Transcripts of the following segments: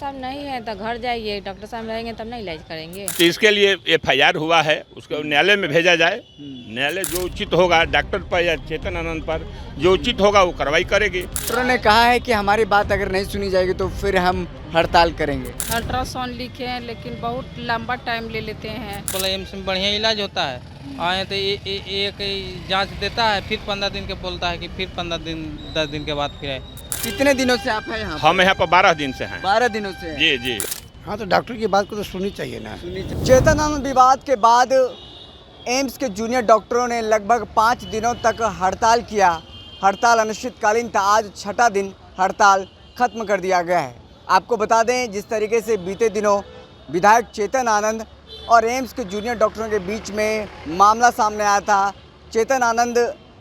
साहब नहीं है तो घर जाइए, डॉक्टर साहब रहेंगे तब ना इलाज करेंगे। तो इसके लिए FIR हुआ है, उसको न्यायालय में भेजा जाए। न्यायालय जो उचित होगा डॉक्टर पर या चेतन आनंद पर जो उचित होगा वो कार्रवाई करेगी। डॉक्टरों ने कहा है कि हमारी बात अगर नहीं सुनी जाएगी तो फिर हम हड़ताल करेंगे। अल्ट्रासाउंड लिखे हैं लेकिन बहुत लंबा टाइम ले लेते हैं। बोला एम्स में बढ़िया इलाज होता है, आए तो एक जांच देता है, फिर 15 दिन के बोलता है कि फिर 15 दिन 10 दिन के बाद फिर आए। कितने दिनों से आप हैं यहाँ? हम यहाँ पर 12 दिन से हैं। 12 दिनों से हैं। जी जी। हाँ, तो डॉक्टर की बात को तो सुननी चाहिए ना। चेतन आनंद विवाद के बाद एम्स के जूनियर डॉक्टरों ने लगभग 5 दिनों तक हड़ताल किया। हड़ताल अनिश्चितकालीन था, आज 6ठा दिन हड़ताल खत्म कर दिया गया है। आपको बता दें जिस तरीके से बीते दिनों विधायक चेतन आनंद और एम्स के जूनियर डॉक्टरों के बीच में मामला सामने आया था। चेतन आनंद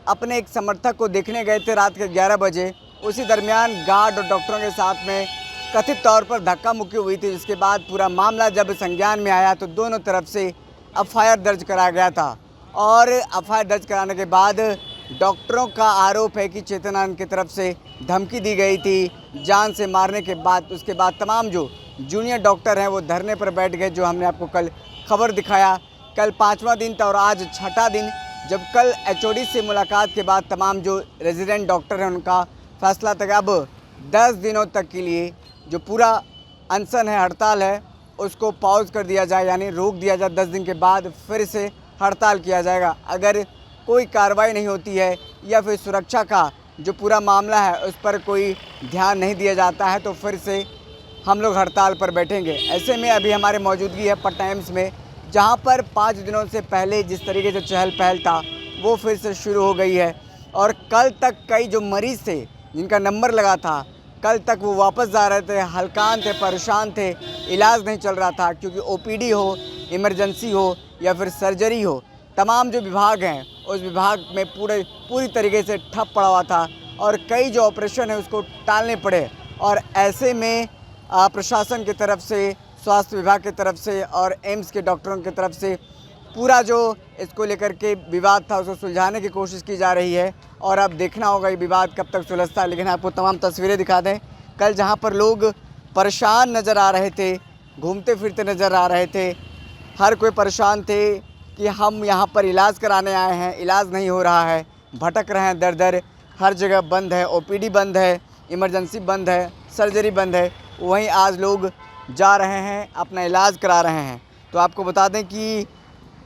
अपने एक समर्थक को देखने गए थे रात के 11 बजे। उसी दरमियान गार्ड और डॉक्टरों के साथ में कथित तौर पर धक्का मुक्की हुई थी, जिसके बाद पूरा मामला जब संज्ञान में आया तो दोनों तरफ से FIR दर्ज कराया गया था। और FIR दर्ज कराने के बाद डॉक्टरों का आरोप है कि चेतन आनंद की तरफ से धमकी दी गई थी जान से मारने के बाद। उसके बाद तमाम जो जूनियर डॉक्टर हैं वो धरने पर बैठ गए, जो हमने आपको कल खबर दिखाया। कल 5वां दिन था और आज 6ठा दिन, जब कल HOD से मुलाकात के बाद तमाम जो रेजिडेंट डॉक्टर हैं उनका फैसला था कि अब 10 दिनों तक के लिए जो पूरा अनशन है, हड़ताल है, उसको पॉज कर दिया जाए, यानी रोक दिया जाए। 10 दिन के बाद फिर से हड़ताल किया जाएगा। अगर कोई कार्रवाई नहीं होती है या फिर सुरक्षा का जो पूरा मामला है उस पर कोई ध्यान नहीं दिया जाता है तो फिर से हम लोग हड़ताल पर बैठेंगे। ऐसे में अभी हमारी मौजूदगी है पटना एम्स में, जहाँ पर 5 दिनों से पहले जिस तरीके से चहल पहल था वो फिर से शुरू हो गई है। और कल तक कई जो मरीज़ थे जिनका नंबर लगा था, कल तक वो वापस जा रहे थे, हलकान थे, परेशान थे, इलाज नहीं चल रहा था, क्योंकि OPD हो, इमरजेंसी हो या फिर सर्जरी हो, तमाम जो विभाग हैं उस विभाग में पूरी तरीके से ठप पड़ा हुआ था और कई जो ऑपरेशन है उसको टालने पड़े। और ऐसे में प्रशासन की तरफ से, स्वास्थ्य विभाग की तरफ से और एम्स के डॉक्टरों की तरफ से पूरा जो इसको लेकर के विवाद था उसको सुलझाने की कोशिश की जा रही है। और अब देखना होगा ये विवाद कब तक सुलझता है। लेकिन आपको तमाम तस्वीरें दिखा दें, कल जहां पर लोग परेशान नज़र आ रहे थे, घूमते फिरते नज़र आ रहे थे, हर कोई परेशान थे कि हम यहां पर इलाज कराने आए हैं, इलाज नहीं हो रहा है, भटक रहे हैं दर दर, हर जगह बंद है, OPD बंद है, इमरजेंसी बंद है, सर्जरी बंद है। वहीं आज लोग जा रहे हैं, अपना इलाज करा रहे हैं। तो आपको बता दें कि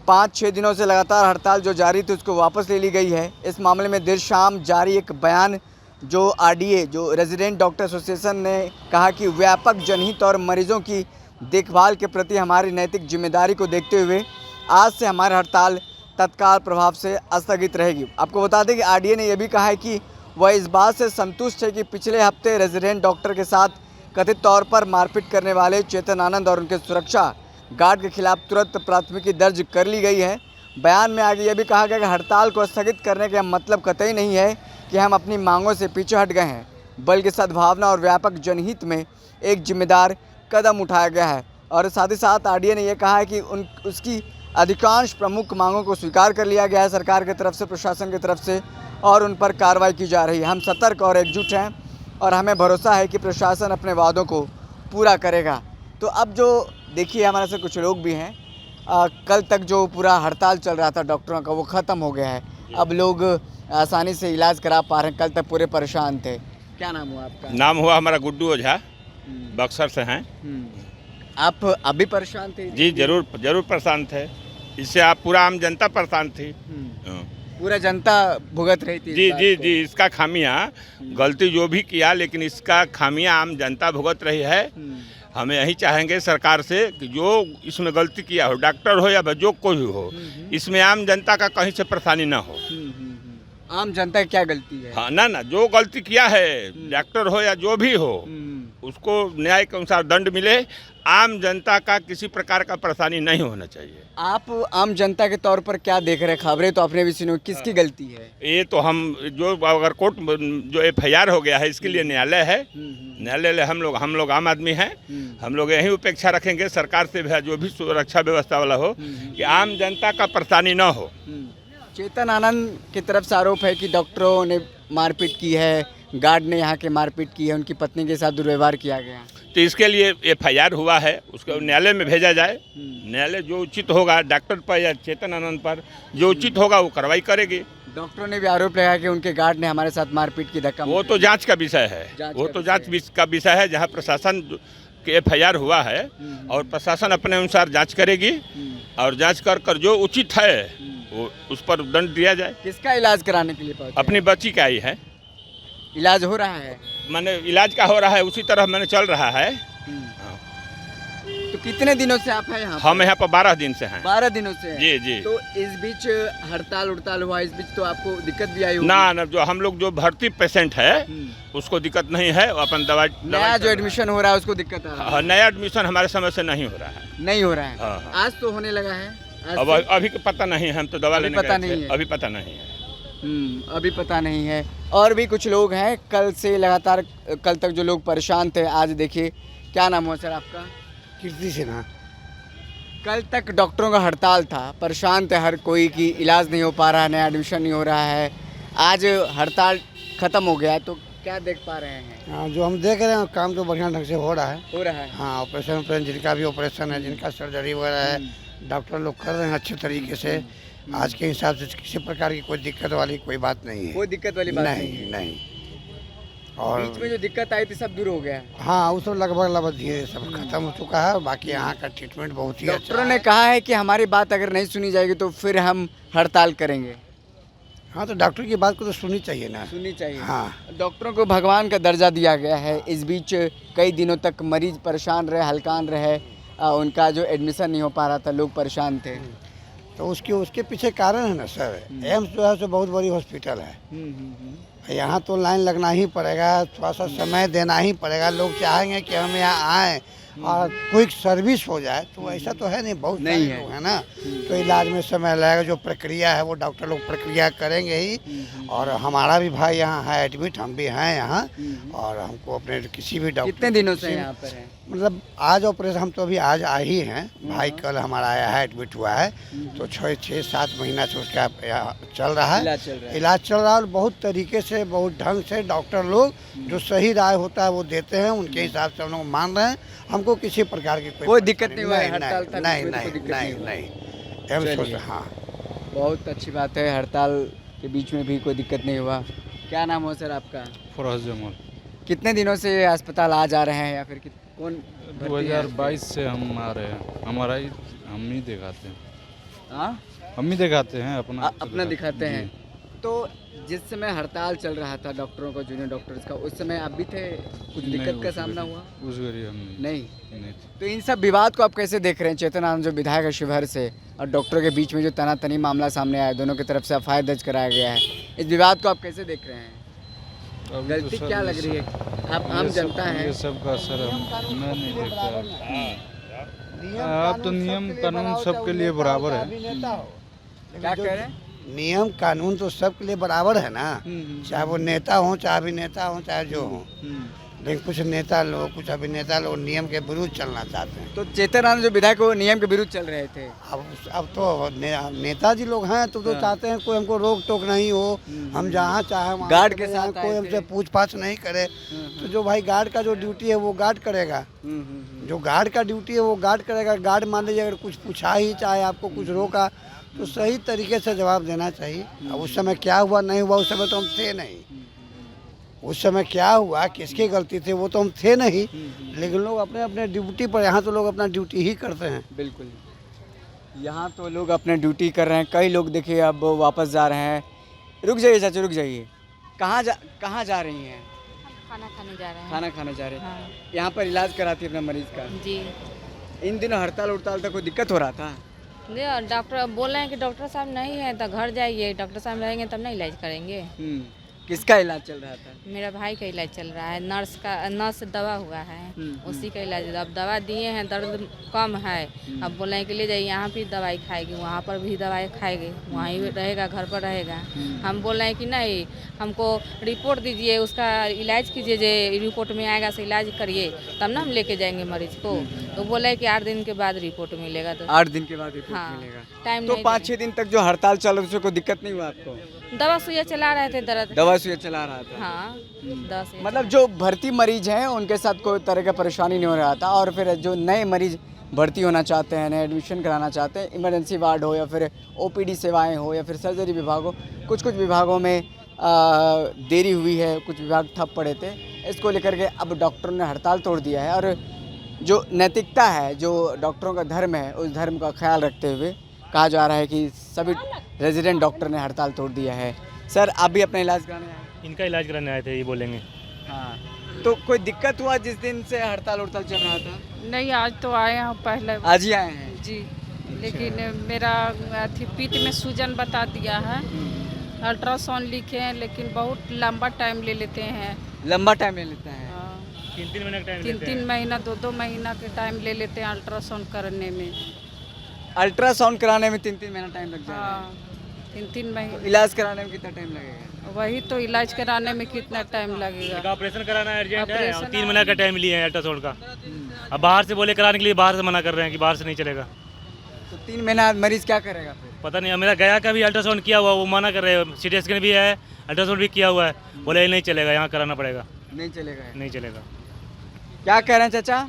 5-6 दिनों से लगातार हड़ताल जो जारी थी उसको वापस ले ली गई है। इस मामले में देर शाम जारी एक बयान जो RDA जो रेजिडेंट डॉक्टर एसोसिएशन ने कहा कि व्यापक जनहित और मरीजों की देखभाल के प्रति हमारी नैतिक जिम्मेदारी को देखते हुए आज से हमारी हड़ताल तत्काल प्रभाव से स्थगित रहेगी। आपको बता दें कि RDA ने यह भी कहा है कि वह इस बात से संतुष्ट है कि पिछले हफ्ते रेजिडेंट डॉक्टर के साथ कथित तौर पर मारपीट करने वाले चेतन आनंद और उनके सुरक्षा गार्ड के खिलाफ तुरंत प्राथमिकी दर्ज कर ली गई है। बयान में आगे यह भी कहा गया कि हड़ताल को स्थगित करने का मतलब कतई नहीं है कि हम अपनी मांगों से पीछे हट गए हैं, बल्कि सद्भावना और व्यापक जनहित में एक जिम्मेदार कदम उठाया गया है। और साथ ही साथ RDA ने यह कहा है कि उसकी अधिकांश प्रमुख मांगों को स्वीकार कर लिया गया है सरकार की तरफ से, प्रशासन की तरफ से, और उन पर कार्रवाई की जा रही है। हम सतर्क और एकजुट हैं और हमें भरोसा है कि प्रशासन अपने वादों को पूरा करेगा। तो अब जो देखिए हमारे से कुछ लोग भी हैं, कल तक जो पूरा हड़ताल चल रहा था डॉक्टरों का वो ख़त्म हो गया है। अब लोग आसानी से इलाज करा पा रहे हैं, कल तक पूरे परेशान थे। क्या नाम हुआ आपका? नाम हुआ हमारा गुड्डू ओझा, बक्सर से हैं। आप अभी परेशान थे? जी जरूर परेशान थे। इससे आप पूरा आम जनता परेशान थी। पूरा जनता भुगत रही थी। जी इसका खामियां, गलती जो भी किया लेकिन इसका खामियां आम जनता भुगत रही है। हमें यही चाहेंगे सरकार से कि जो इसमें गलती किया हो, डॉक्टर हो या जो कोई हो, इसमें आम जनता का कहीं से परेशानी ना हो। आम जनता की क्या गलती है? हाँ ना जो गलती किया है, डॉक्टर हो या जो भी हो, उसको न्याय के अनुसार दंड मिले। आम जनता का किसी प्रकार का परेशानी नहीं होना चाहिए। आप आम जनता के तौर पर क्या देख रहे हैं? खबरें तो आपने भी सुनी, किसकी गलती है? ये तो हम जो अगर कोर्ट जो FIR हो गया है इसके लिए न्यायालय है, न्यायालय हम लोग आम आदमी हैं। हम लोग यही उपेक्षा रखेंगे सरकार से भी, जो भी सुरक्षा व्यवस्था वाला हो, कि आम जनता का परेशानी न हो। चेतन आनंद की तरफ से आरोप है कि डॉक्टरों ने मारपीट की है, गार्ड ने यहाँ के मारपीट की है, उनकी पत्नी के साथ दुर्व्यवहार किया गया। तो इसके लिए FIR हुआ है, उसको न्यायालय में भेजा जाए। न्यायालय जो उचित होगा डॉक्टर पर या चेतन आनंद पर जो उचित होगा वो कार्रवाई करेगी। डॉक्टरों ने भी आरोप लगाया कि उनके गार्ड ने हमारे साथ मारपीट की धक्का। वो तो जांच का विषय है, वो तो जांच का विषय है। जहाँ प्रशासन के FIR हुआ है और प्रशासन अपने अनुसार जांच करेगी और जांच कर जो उचित है वो उस पर दंड दिया जाए। किसका इलाज कराने के लिए पहुंचे? अपनी बच्ची का ही है, इलाज हो रहा है। मैंने इलाज का हो रहा है, उसी तरह मैंने चल रहा है। तो कितने दिनों से आप हैं यहाँ? हम यहाँ पर 12 दिन से हैं। 12 दिनों से हैं। जी जी। तो इस बीच हड़ताल हुआ, इस बीच तो आपको दिक्कत भी आई होगी? ना, जो हम लोग जो भर्ती पेशेंट है उसको दिक्कत नहीं है, अपन दवाई नया जो एडमिशन हो रहा है उसको दिक्कत आ रहा है? नया एडमिशन हमारे समय से नहीं हो रहा है। नहीं हो रहा है? हाँ। आज तो होने लगा है। अब अभी पता नहीं है, हम तो दवा लेने पता गए नहीं थे। है। अभी पता नहीं है। अभी पता नहीं है। और भी कुछ लोग हैं, कल से लगातार कल तक जो लोग परेशान थे, आज देखिए। क्या नाम हुआ सर आपका? कीर्ति सिन्हा। कल तक डॉक्टरों का हड़ताल था, परेशान थे हर कोई कि इलाज नहीं हो पा रहा है, नया एडमिशन नहीं हो रहा है। आज हड़ताल खत्म हो गया, तो क्या देख पा रहे हैं? हाँ, जो हम देख रहे हैं काम तो बढ़िया ढंग से हो रहा है। हो रहा है। हाँ, ऑपरेशन जिनका भी ऑपरेशन है, जिनका सर्जरी वगैरह है, डॉक्टर लोग कर रहे हैं अच्छे तरीके से। आज के हिसाब से किसी प्रकार की कोई दिक्कत वाली कोई बात नहीं है। कोई दिक्कत वाली बात नहीं है। नहीं। और बीच में जो दिक्कत आई थी सब दूर हो गया। हाँ, वो सब लगभग धीरे सब खत्म हो चुका है। बाकी यहाँ का ट्रीटमेंट बहुत ही अच्छा डॉक्टरों ने कहा है कि हमारी बात अगर नहीं सुनी जाएगी तो फिर हम हड़ताल करेंगे। हाँ, तो डॉक्टर की बात को तो सुननी चाहिए ना। सुननी चाहिए। हाँ। डॉक्टरों को भगवान का दर्जा दिया गया है। इस बीच कई दिनों तक मरीज परेशान रहे, हलकान रहे, उनका जो एडमिशन नहीं हो पा रहा था, लोग परेशान थे। तो उसके पीछे कारण है ना सर। एम्स जो है सो बहुत बड़ी हॉस्पिटल है। यहाँ तो लाइन लगना ही पड़ेगा, थोड़ा सा समय देना ही पड़ेगा। लोग चाहेंगे कि हम यहाँ आएँ और क्विक सर्विस हो जाए, तो ऐसा तो है नहीं। बहुत सारे लोग हैं ना, तो इलाज में समय लगेगा। जो प्रक्रिया है वो डॉक्टर लोग प्रक्रिया करेंगे ही। और हमारा भी भाई यहाँ है एडमिट, हम भी हैं यहाँ। और हमको अपने किसी भी डॉक्टर कितने दिनों से यहाँ पर हैं? मतलब आज ऑपरेशन हम तो अभी आज आए ही हैं। भाई कल हमारा आया है, एडमिट हुआ है। तो 6-7 महीना से उसका चल रहा है, इलाज चल रहा है। और बहुत तरीके से, बहुत ढंग से डॉक्टर लोग जो सही राय होता है वो देते हैं, उनके हिसाब से हम लोग मान रहे हैं। हमको किसी प्रकार की कोई दिक्कत नहीं हुआ है? हड़ताल था? नहीं। हाँ, बहुत अच्छी बात है, हड़ताल के बीच में भी कोई दिक्कत नहीं हुआ। क्या नाम हो सर आपका? फरोज जमाल। कितने दिनों से अस्पताल आ जा रहे हैं या फिर कौन? 2022 से हम आ रहे हैं, हमारा ही हम ही दिखाते हैं। हाँ, हम ही दिखाते हैं, अपना दिखाते हैं। तो जिस समय हड़ताल चल रहा था डॉक्टरों का, जूनियर डॉक्टर्स का, उस समय आप भी थे? कुछ दिक्कत का सामना हुआ? उस घड़ी हम नहीं। नहीं। तो इन सब विवाद को आप कैसे देख रहे हैं? चेतन आनंद जो विधायक है शिवहर से, और डॉक्टरों के बीच में जो तनातनी मामला सामने आया, दोनों की तरफ से FIR दर्ज कराया गया है, इस विवाद को आप कैसे देख रहे हैं? गलती क्या लग रही है? आप आम जनता है। ये सब का असर मैं नहीं देखता। अब तो नियम कानून सबके लिए बराबर है। क्या कह रहे हैं? नियम कानून तो सबके लिए बराबर है ना। चाहे वो नेता हो, चाहे अभिनेता हो, चाहे जो हो। लेकिन कुछ नेता लोग, कुछ अभिनेता लोग नियम के विरुद्ध चलना चाहते हैं। तो चेतन आनंद जो विधायक वो नियम के विरुद्ध चल रहे थे। अब तो नेताजी लोग हैं तो चाहते हैं कोई हमको रोक टोक नहीं हो, हम जहाँ चाहे वहाँ गार्ड के साथ कोई हमसे पूछ पाछ नहीं करे। तो जो भाई गार्ड का जो ड्यूटी है वो गार्ड करेगा। जो गार्ड का ड्यूटी है वो गार्ड करेगा। गार्ड मान लीजिए अगर कुछ पूछा ही, चाहे आपको कुछ रोका, तो सही तरीके से जवाब देना चाहिए। अब उस समय क्या हुआ नहीं हुआ, उस समय तो हम थे नहीं। उस समय क्या हुआ, किसकी गलती थी, वो तो हम थे नहीं। लेकिन लोग अपने अपने ड्यूटी पर, यहाँ तो लोग अपना ड्यूटी ही करते हैं। बिल्कुल, यहाँ तो लोग अपने ड्यूटी कर रहे हैं। कई लोग देखिए अब वापस जा रहे हैं। रुक जाइए चाचा, रुक जाइए। कहाँ जा रही हैं? खाना खाने जा रहे हैं। खाना खाने जा रहे हैं। हाँ। यहाँ पर इलाज कराती है अपने मरीज का? जी। इन दिनों हड़ताल उड़ताल तक कोई दिक्कत हो रहा था? डॉक्टर बोल रहे हैं कि डॉक्टर साहब नहीं है तो घर जाइए, डॉक्टर साहब रहेंगे तब ना इलाज करेंगे। किसका इलाज चल रहा था? मेरा भाई का इलाज चल रहा है। नर्स दवा हुआ है, उसी का इलाज। अब दवा दिए हैं, दर्द कम है। अब बोले हैं कि ले जाइए, यहाँ भी दवाई खाएगी, वहाँ पर भी दवाई खाएगी, वहीं रहेगा, घर पर रहेगा। हम बोल रहे हैं कि नहीं, हमको रिपोर्ट दीजिए, उसका इलाज कीजिए, जो रिपोर्ट में आएगा से इलाज करिए, तब ना हम लेके जाएंगे मरीज को। तो बोला है कि 8 दिन के बाद रिपोर्ट मिलेगा। तो 8 दिन के बाद रिपोर्ट मिलेगा। टाइम तो 5-6 दिन तक जो हड़ताल चल रही है उसमें कोई दिक्कत नहीं हुआ आपको? दवा सुइया चला रहे थे दर्द। दवा सुइया चला रहा था। हाँ, दवा सुइया। मतलब जो भर्ती मरीज हैं उनके साथ कोई तरह का परेशानी नहीं हो रहा था, और फिर जो नए मरीज भर्ती होना चाहते हैं, नए एडमिशन कराना चाहते हैं, इमरजेंसी वार्ड हो या फिर ओपीडी सेवाएं हो या फिर सर्जरी विभाग हो, कुछ विभागों में देरी हुई है, कुछ विभाग ठप पड़े थे। इसको लेकर के अब डॉक्टरों ने हड़ताल तोड़ दिया है, और जो नैतिकता है, जो डॉक्टरों का धर्म है, उस धर्म का ख्याल रखते हुए कहा जा रहा है कि सभी रेजिडेंट डॉक्टर ने हड़ताल तोड़ दिया है। सर, आप भी अपना इलाज कराने आए? इनका इलाज कराने आए थे, ये बोलेंगे। हाँ, तो कोई दिक्कत हुआ जिस दिन से हड़ताल उड़ताल चल रहा था? नहीं, आज तो आए हैं पहले। आज ही आए हैं जी, लेकिन मेरा अथी पीठ में सूजन बता दिया है। अल्ट्रासाउंड लिखे हैं, लेकिन बहुत लंबा टाइम ले लेते हैं। लंबा टाइम ले लेता है। 3-3 महीने का टाइम लेते हैं। 3-3 महीना 2-2 महीना के टाइम ले लेते हैं अल्ट्रासाउंड करने में। अल्ट्रासाउंड कराने में 3-3 महीना टाइम लग जाएगा। हाँ, 3-3 महीने। इलाज कराने में कितना टाइम लगेगा? वही तो, इलाज कराने में कितना टाइम लगेगा। इनका ऑपरेशन कराना अर्जेंट है, और ऑपरेशन 3 महीने का टाइम लिए हैं अल्ट्रासाउंड का। अब बाहर से बोले कराने के लिए, बाहर से मना कर रहे हैं कि बाहर से नहीं चलेगा। तो 3 महीना मरीज क्या करेगा फिर? पता नहीं, मेरा गया का भी अल्ट्रासाउंड किया हुआ, वो मना कर रहे हैं। CT स्कैन भी है, अल्ट्रासाउंड भी किया हुआ है, बोले नहीं चलेगा, यहाँ कराना पड़ेगा। नहीं चलेगा। नहीं चलेगा। क्या कह रहे हैं चाचा?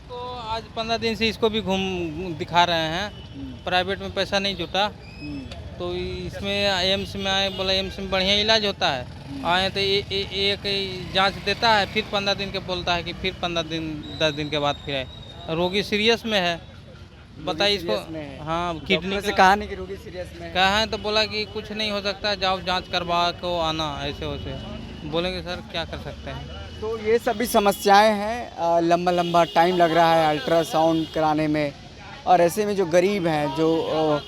तो आज 15 दिन से इसको भी घूम दिखा रहे हैं। प्राइवेट में पैसा नहीं जुटा, तो इसमें एम्स में आए, बोला एम्स में बढ़िया इलाज होता है। आए तो एक जांच देता है, फिर 15 दिन के बोलता है कि फिर 10 दिन के बाद फिर आए। रोगी सीरियस में है, बताइए इसको। हाँ, किडनी से कहा नहीं कि रोगी सीरियस में है। कहा है तो बोला कि कुछ नहीं हो सकता, जाओ जांच करवा को आना, ऐसे वैसे बोलेंगे। सर क्या कर सकते हैं? तो ये सभी समस्याएं हैं। लंबा टाइम लग रहा है अल्ट्रासाउंड कराने में, और ऐसे में जो गरीब हैं, जो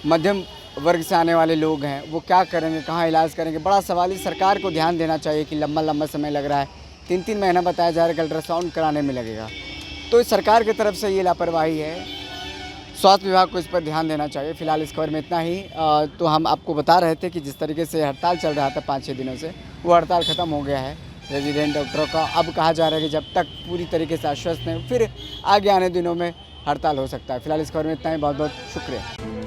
मध्यम वर्ग से आने वाले लोग हैं, वो क्या करेंगे, कहाँ इलाज करेंगे? बड़ा सवाल है। सरकार को ध्यान देना चाहिए कि लंबा समय लग रहा है। 3-3 महीना बताया जा रहा है कि अल्ट्रासाउंड कराने में लगेगा। तो इस सरकार की तरफ से ये लापरवाही है। स्वास्थ्य विभाग को इस पर ध्यान देना चाहिए। फिलहाल इस खबर में इतना ही। तो हम आपको बता रहे थे कि जिस तरीके से हड़ताल चल रहा था 5-6 दिनों से, वो हड़ताल ख़त्म हो गया है रेजिडेंट डॉक्टरों का। अब कहा जा रहा है कि जब तक पूरी तरीके से आश्वस्त नहीं, फिर आगे आने दिनों में हड़ताल हो सकता है। फिलहाल इस खबर में इतना ही। बहुत बहुत शुक्रिया।